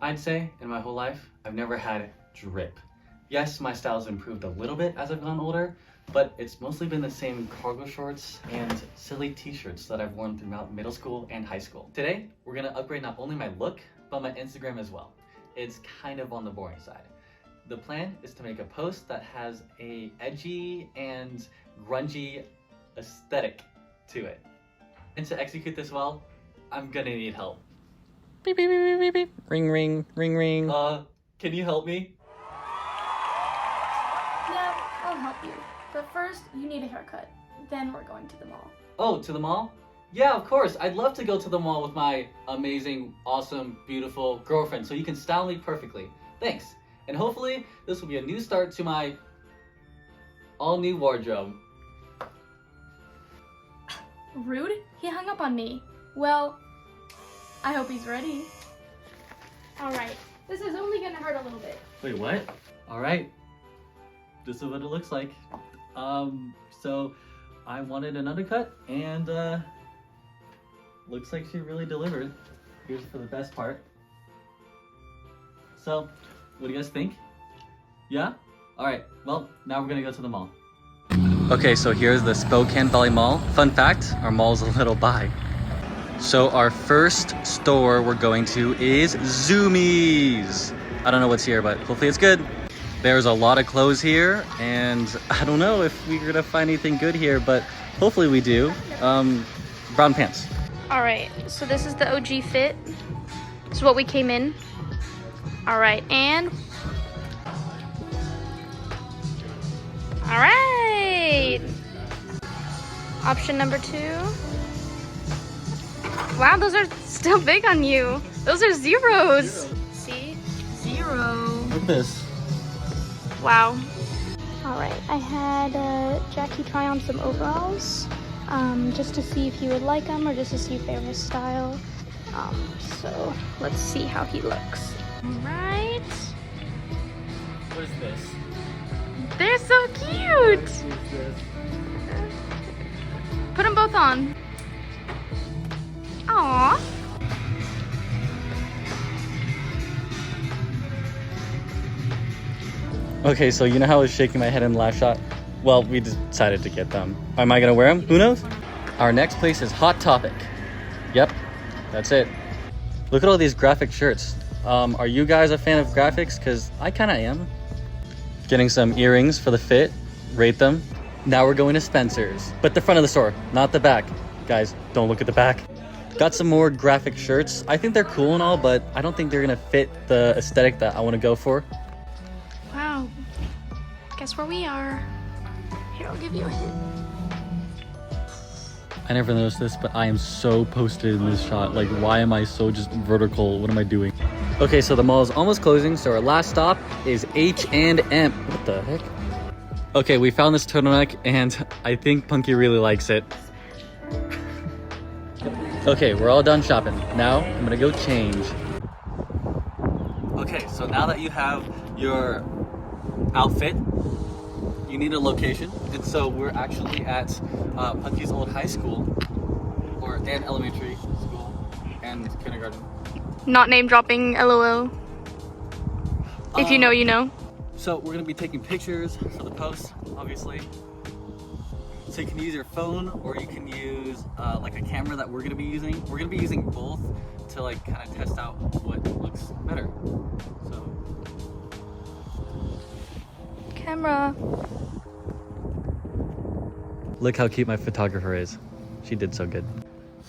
I'd say in my whole life, I've never had drip. Yes, my style's improved a little bit as I've gotten older, but it's mostly been the same cargo shorts and silly t-shirts that I've worn throughout middle school and high school. Today, we're gonna upgrade not only my look, but my Instagram as well. It's kind of on the boring side. The plan is to make a post that has a edgy and grungy aesthetic to it. And to execute this well, I'm gonna need help. Beep, beep, beep, beep, beep. Ring, ring, ring, ring. Can you help me? Yeah, I'll help you. But first, you need a haircut. Then we're going to the mall. Oh, to the mall? Yeah, of course. I'd love to go to the mall with my amazing, awesome, beautiful girlfriend so you can style me perfectly. Thanks. And hopefully, this will be a new start to my all-new wardrobe. Rude? He hung up on me. Well, I hope he's ready. Alright, this is only gonna hurt a little bit. Wait, what? Alright. This is what it looks like. So I wanted an undercut and looks like she really delivered. Here's for the best part. So, what do you guys think? Yeah? Alright, well, now we're gonna go to the mall. Okay, so here's the Spokane Valley Mall. Fun fact, our mall's a little by. So our first store we're going to is Zoomies. I don't know what's here, but hopefully it's good. There's a lot of clothes here, and I don't know if we're gonna find anything good here, but hopefully we do. Brown pants. Alright, so this is the OG fit. This is what we came in. Alright, and... Alright! Option number 2. Wow, those are still big on you. Those are zeros. See? 0. Look at this. Wow. Alright, I had Jackie try on some overalls just to see if he would like them or just to see if they were his style. So let's see how he looks. Alright. What is this? They're so cute! Put them both on. Aww. Okay, so you know how I was shaking my head in the last shot? Well, we decided to get them. Am I gonna wear them? Who knows? Our next place is Hot Topic. Yep, that's it. Look at all these graphic shirts. Are you guys a fan of graphics? Because I kinda am. Getting some earrings for the fit, rate them. Now we're going to Spencer's, but the front of the store, not the back. Guys, don't look at the back. Got some more graphic shirts. I think they're cool and all, but I don't think they're gonna fit the aesthetic that I wanna go for. Wow. Guess where we are. Here, I'll give you a hint. I never noticed this, but I am so posted in this shot. Like, why am I so just vertical? What am I doing? Okay, so the mall is almost closing, so our last stop is H&M. What the heck? Okay, we found this turtleneck, and I think Punky really likes it. Okay, we're all done shopping. Now, I'm gonna go change. Okay, so now that you have your outfit, you need a location. And so we're actually at Punky's old high school, and elementary school, and kindergarten. Not name dropping, LOL. If you know, you know. So we're gonna be taking pictures for the post, obviously. So you can use your phone, or you can use like a camera that we're gonna be using. We're gonna be using both to like kind of test out what looks better. So. Camera. Look how cute my photographer is. She did so good.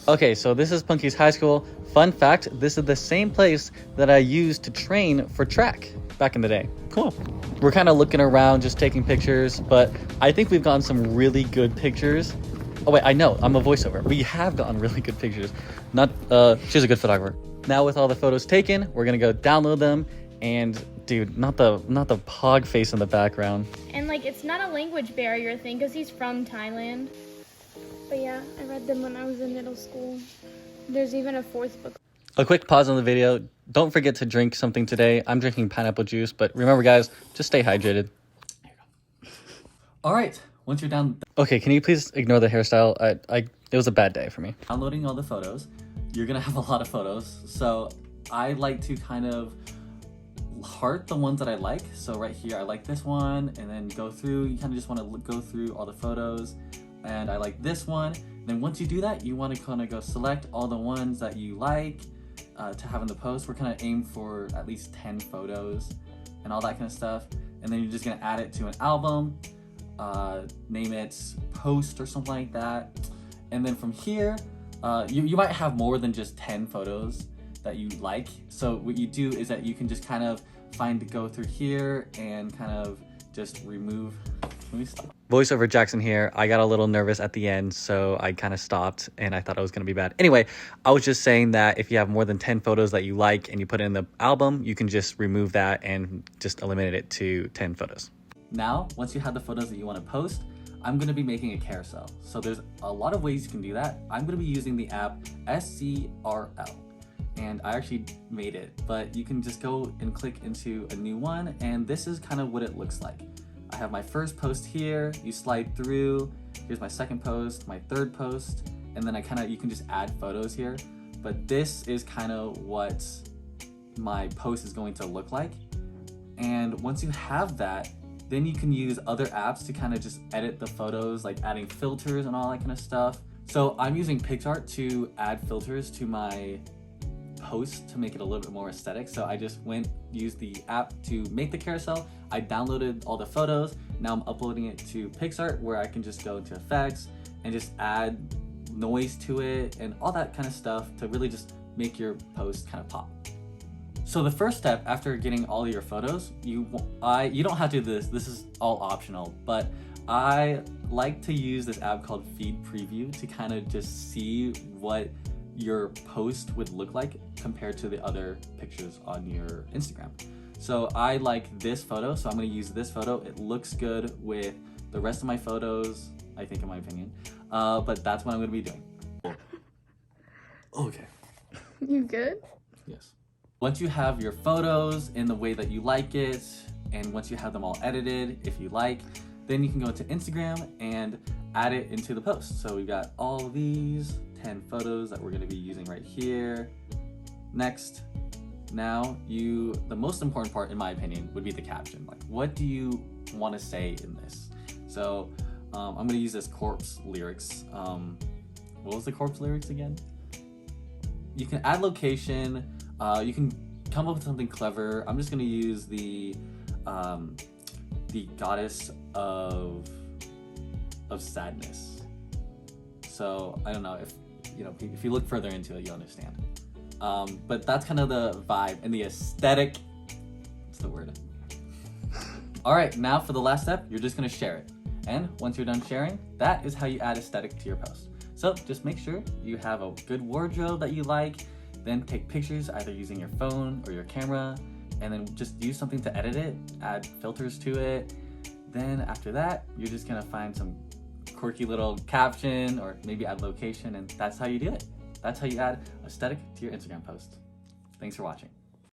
Okay, so this is Punky's high school. Fun fact, this is the same place that I used to train for track back in the day. Cool. We're kind of looking around, just taking pictures, but I think we've gotten some really good pictures. Oh wait, I know, I'm a voiceover. We have gotten really good pictures. She's a good photographer. Now with all the photos taken, we're gonna go download them, and dude, not the pog face in the background. And like, it's not a language barrier thing because he's from Thailand. But yeah, I read them when I was in middle school. There's even a 4th book. A quick pause on the video. Don't forget to drink something today. I'm drinking pineapple juice, but remember guys, just stay hydrated. Here you go. All right, once you're done. Okay, can you please ignore the hairstyle? It was a bad day for me. Downloading all the photos. You're gonna have a lot of photos. So I like to kind of heart the ones that I like. So right here, I like this one, and then go through, you kind of just want to go through all the photos, and I like this one. Then once you do that, you want to kind of go select all the ones that you like to have in the post. We're kind of aim for at least 10 photos and all that kind of stuff. And then you're just gonna add it to an album, name it post or something like that. And then from here, you might have more than just 10 photos that you like. So what you do is that you can just kind of go through here and kind of just remove. Let me stop. Voiceover Jackson here. I got a little nervous at the end, so I kind of stopped and I thought it was going to be bad. Anyway, I was just saying that if you have more than 10 photos that you like and you put it in the album, you can just remove that and just eliminate it to 10 photos. Now, once you have the photos that you want to post, I'm going to be making a carousel. So there's a lot of ways you can do that. I'm going to be using the app SCRL. And I actually made it, but you can just go and click into a new one, and this is kind of what it looks like. I have my first post here, you slide through, here's my second post, my third post, and then you can just add photos here. But this is kind of what my post is going to look like. And once you have that, then you can use other apps to kind of just edit the photos, like adding filters and all that kind of stuff. So I'm using PixArt to add filters to my post to make it a little bit more aesthetic. So I just used the app to make the carousel. I downloaded all the photos. Now I'm uploading it to PixArt, where I can just go into effects and just add noise to it and all that kind of stuff to really just make your post kind of pop. So the first step after getting all of your photos, you don't have to do this. This is all optional, but I like to use this app called Feed Preview to kind of just see what your post would look like compared to the other pictures on your Instagram. So I like this photo, so I'm going to use this photo. It looks good with the rest of my photos, I think, in my opinion. But that's what I'm going to be doing. Okay. You good? Yes. Once you have your photos in the way that you like it, and once you have them all edited, if you like, then you can go into Instagram and add it into the post. So we've got all these 10 photos that we're going to be using right here. Next, now the most important part, in my opinion, would be the caption. Like, what do you want to say in this? So I'm going to use this corpse lyrics. What was the corpse lyrics again? You can add location. You can come up with something clever. I'm just going to use the goddess of sadness. So I don't know if you look further into it, you'll understand. But that's kind of the vibe and the aesthetic. What's the word? All right, now for the last step, you're just gonna share it. And once you're done sharing, that is how you add aesthetic to your post. So just make sure you have a good wardrobe that you like, then take pictures either using your phone or your camera, and then just use something to edit it, add filters to it. Then after that, you're just gonna find some quirky little caption or maybe add location, and that's how you do it. That's how you add aesthetic to your Instagram post. Thanks for watching.